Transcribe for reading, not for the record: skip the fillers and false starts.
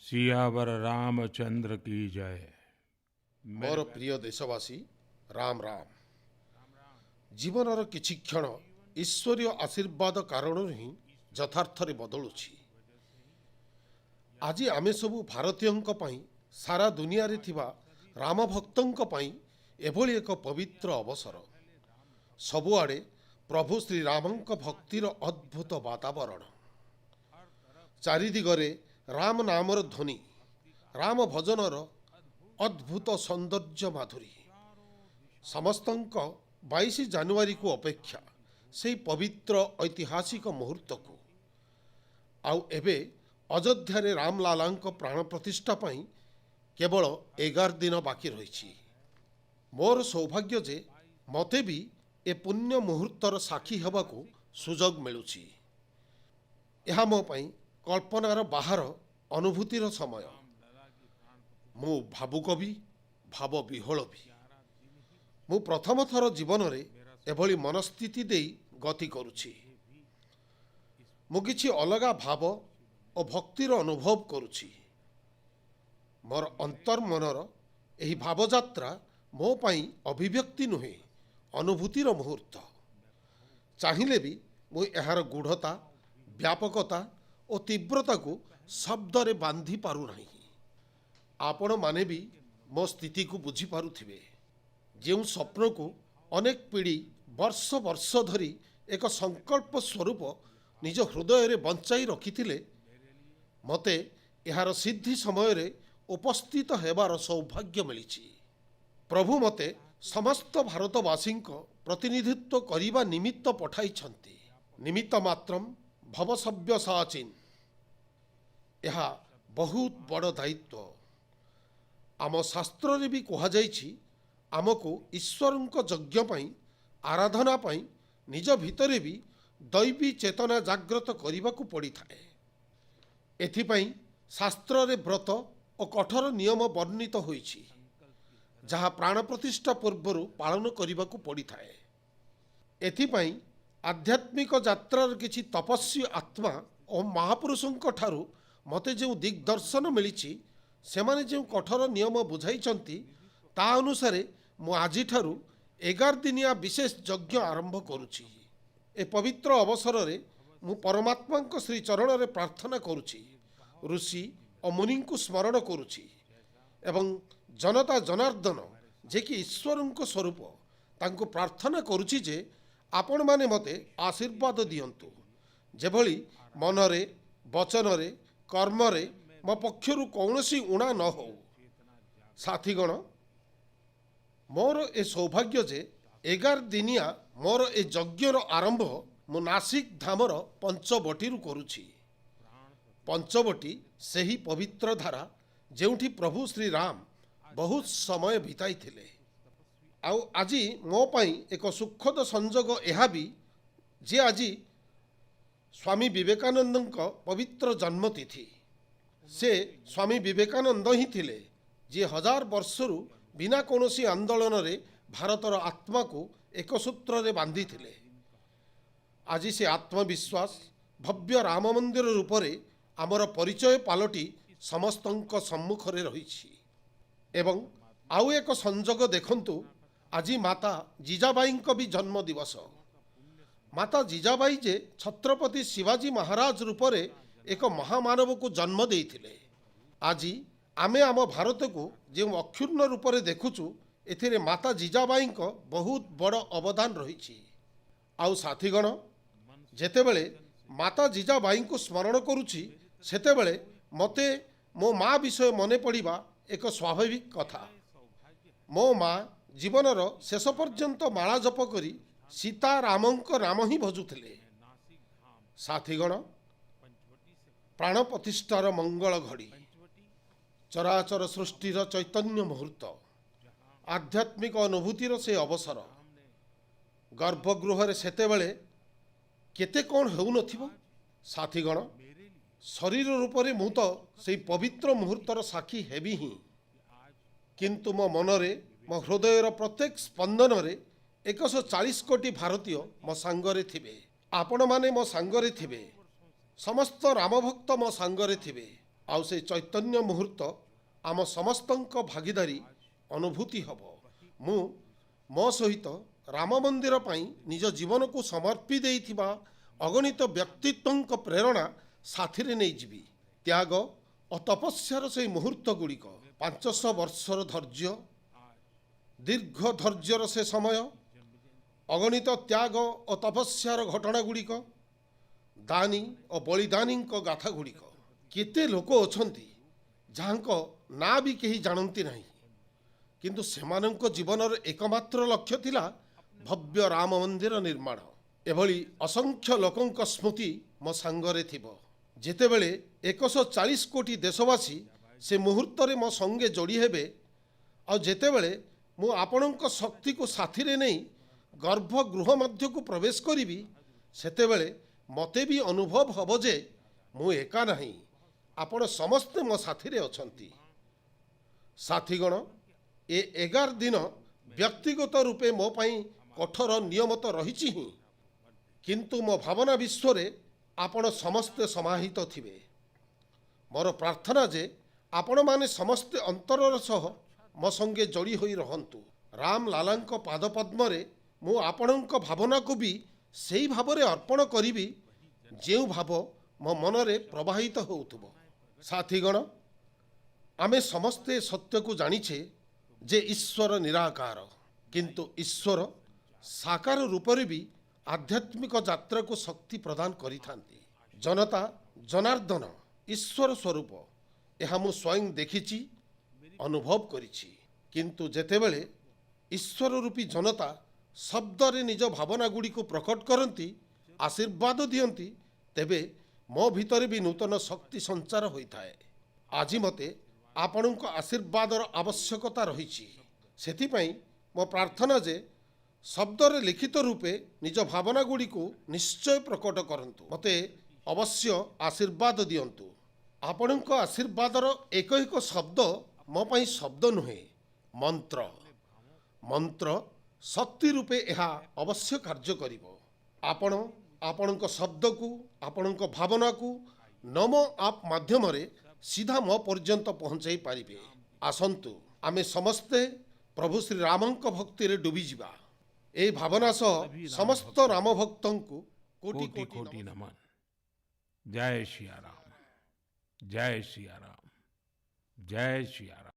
सियावर रामचंद्र की जय। मोर प्रिय देशवासी, राम राम। जीवनर किछि क्षण ईश्वरीय आशीर्वाद कारण ही यथार्थरे बदलुछि। आज आमे सबु भारतीयंक पई सारा दुनिया रे थिबा राम भक्तंक पई एभली एक पवित्र अवसर। सबुआडे प्रभु श्री रामंक भक्तिर अद्भुत वातावरण। चारिदिगरे राम नामर ध्वनि, राम भजनर अद्भुत सौंदर्य माधुरी। समस्तंक 22 जानुआरी को अपेक्षा से पवित्र ऐतिहासिक मुहूर्त को। आउ एबे अयोध्या रे रामलालांक प्राण प्रतिष्ठा पई केवल 11 दिन बाकी रही। मोर सौभाग्य जे मते भी ए पुण्य मुहूर्तर साक्षी हेबाकू सुजोग मिलुछि। यह मो पई कल्पनार बाहर अनुभूतिर समय। मु भावुक भी भाव विह्वल भी। मु प्रथम थर जीवन रे एभली मनस्थिति देई गति करुछि। मु किछि अलगा भाव और भक्तिर अनुभव करुछि। मोर अंतर्मनर एही भावयात्रा मो पई अभिव्यक्ति नुहे, अनुभूतिर मुहूर्त। चाहिए भी मु एहार गूढ़ता, व्यापकता और तीव्रता को शब्द रे बांधी पारु नहीं। आपण माने भी मो स्थिति को बुझी पारुथिबे। जो स्वप्न को अनेक पीढ़ी वर्ष वर्ष धरी एक संकल्प स्वरूप निज हृदय रे बंचाई रखिथिले, मते एहार सिद्धि समय रे उपस्थित हेबार सौभाग्य मिलिछि। प्रभु मते समस्त भारतवासी प्रतिनिधित्व करिबा निमित्त पठाइछन्ति। निमित्त मात्रम भवसव्य साचिन। यह बहुत बड़ दायित्व। आम शास्त्र रे भी कहा जाइछि, आमको ईश्वरंक यज्ञ पई, आराधना पई निज भितरे भी दैवी चेतना जाग्रत करने को पड़ी थाए। एथिपाई शास्त्र रे व्रत और कठोर नियम वर्णित होइछि, जहाँ प्राण प्रतिष्ठा पूर्वर पालन करने को पड़ी थाए। एथिपाई आध्यात्मिक यात्रार किछि तपस्वी आत्मा और महापुरुषों ठारू मते जो दिग्दर्शन मिलिछि, सेमाने जो कठोर नियम बुझाइछन्ति, ता अनुसारे मु आजि ठारू 11 दिनिया विशेष यज्ञ आरंभ करुछि। ए पवित्र अवसर रे मु परमात्मा श्री चरण रे प्रार्थना करुछि, ऋषि और मुनि को स्मरण करुछि एवं जनता जनार्दन जे कि ईश्वरंक स्वरूप तांको प्रार्थना करुछि जे आपण माने मते आशीर्वाद दियंतु, जेभली मनरे, वचनरे, कर्मरे मो पक्षरु कौनसी उणा न हो। साथीगण, मोर ए सौभाग्य जे 11 दिनिया मोर ए यज्ञर आरंभ मु नासिक धामर पंचवटी करुछि। पंचवटी सेही पवित्र धारा जेउठी प्रभु श्री राम बहुत समय बिताई थिले। आउ आजी मो पई एक सुखद संजोग एहा भी जे आजी स्वामी विवेकानंदक पवित्र जन्मतिथि। से स्वामी विवेकानंद ही थिले जे 1000 वर्षरु बिना कोनोसी आंदोलन रे भारतर आत्मा को एक सूत्र रे बांधी थिले। आज से आत्मविश्वास भव्य राम मंदिर रूप रे आमर परिचय पालटी समस्तंक सम्मुख रे रहिछि। एवं आउ एक संजोग देखंतु, आज माता जिजाबाईंक भी जन्म दिवस। माता जिजाबाई जे छत्रपति शिवाजी महाराज रूप रे एक महामानव को जन्म देइथिले। आज आमे आम भारत को जो अक्षुण्ण रूप रे देखुचु, एथिरे माता जिजाबाई को बहुत बड़ अवदान रही। आउ साथीगण, जेतेबेले माता जिजाबाई को स्मरण करुछि, सेतेबेले मते मो माँ विषय मने पड़िबा एक स्वाभाविक कथा। मो माँ जीवनर शेष पर्यंत माला जप करी सीता रामंक नाम ही भजुथिले। साथीगण, प्राण प्रतिष्ठार मंगल घड़ी, चराचर सृष्टिर चैतन्य मुहूर्त, आध्यात्मिक अनुभूतिर से अवसर। गर्भगृह सेतेबेले केते कौन हेउ नथिबो। साथीगण, शरीर रूप रे मु तो से पवित्र मुहूर्तर साक्षी हेबी ही, किंतु मो मनरे, मो हृदयर प्रत्येक स्पंदन रे 140 कोटी भारतीय मो सांगरे थिबे। आपण माने मो सांगरे थिबे। समस्त रामभक्त मो सांगरे थिबे। आउ से चैतन्य मुहूर्त आम समस्तंक भागीदारी अनुभूति हब। मु मो सहित राम मंदिर पाई निज जीवन को समर्पी देइथिबा अगणित व्यक्तित्व प्रेरणा साथी रे नहीं जीवी। त्याग और तपस्यार से मुहूर्त गुड़िक 500 वर्षर धैर्य, दीर्घ धैर्यर से समय, अगणित त्याग और तपस्यार घटना गुड़िक, दानी और बलिदानी गाथा गुड़िक। केते लोक अछंती जहाँको ना भी कहीं जानती नहीं, किंतु सेमानंको जीवनर एकमात्र लक्ष्य थिला भव्य राम मंदिर निर्माण। एभली असंख्य लोकंक स्मृति मो सांगरे थिबो। जेतेबेले 140 कोटी देशवासी से मुहूर्त रे मो संगे जोड़ी हेबे, और जेतेबेले मु आपणक शक्ति को साथी रे नहीं गर्भगृह मध्य को प्रवेश करी, सेतेबेले मते भी अनुभव हब जे मु एका नहीं, आपण समस्ते मो साथी रे अछंती। साथीगण, ए 11 दिन व्यक्तिगत रूपे मो पाई कठोर नियम तो रही ही, किंतु मो भावना विश्व रे आपण समस्ते समाहित थिबे। मोर प्रार्थना जे आपण माने समस्ते अंतरर सह मो संगे जोड़ी होई रहंतु। राम लालांक पाद पद्म रे मु आपणक भावना को भी सेई भाव रे अर्पण करिबी जेउ भाव मो मन रे प्रवाहित होउथुबो। साथीगण, आमे समस्ते सत्य को जानिछे जे ईश्वर निराकार, किंतु ईश्वर साकार रूप रे भी आध्यात्मिक यात्रा को शक्ति प्रदान करिथांती। जनता जनार्दन ईश्वर स्वरूप यह मु स्वयं देखिछि, अनुभव करिछि। किंतु जेतेबेले ईश्वर रूपी जनता शब्द रे निज भावना गुड़ी को प्रकट करती, आशीर्वाद दियंती, तेबे मो भितर भी नूतन शक्ति संचार होइथाए। आज मते आपणक आशीर्वादर आवश्यकता रही। सेथिपाई मो प्रार्थना जे शब्द रे लिखित रूपे निज भावना गुड़ी को निश्चय प्रकट करंतु, मते अवश्य आशीर्वाद दियंतु। आपणक आशीर्वादर एक एक शब्द मो पाई शब्द नुहे, मंत्र। मंत्र शक्ति रूपे यह अवश्य कार्य करिवो। आपण आपणक शब्द को, आपणक भावना को नमो आप माध्यम रे सीधा मो पर्यंत पहुंचाई पारिबे। आसंतु आमे समस्ते प्रभु श्री रामंक भक्ति रे डूबी जिबा। ए भावना सह समस्त राम भक्तों को कोटि कोटि कोटि नमन। जय सिया राम, जय सिया राम, जय सिया राम।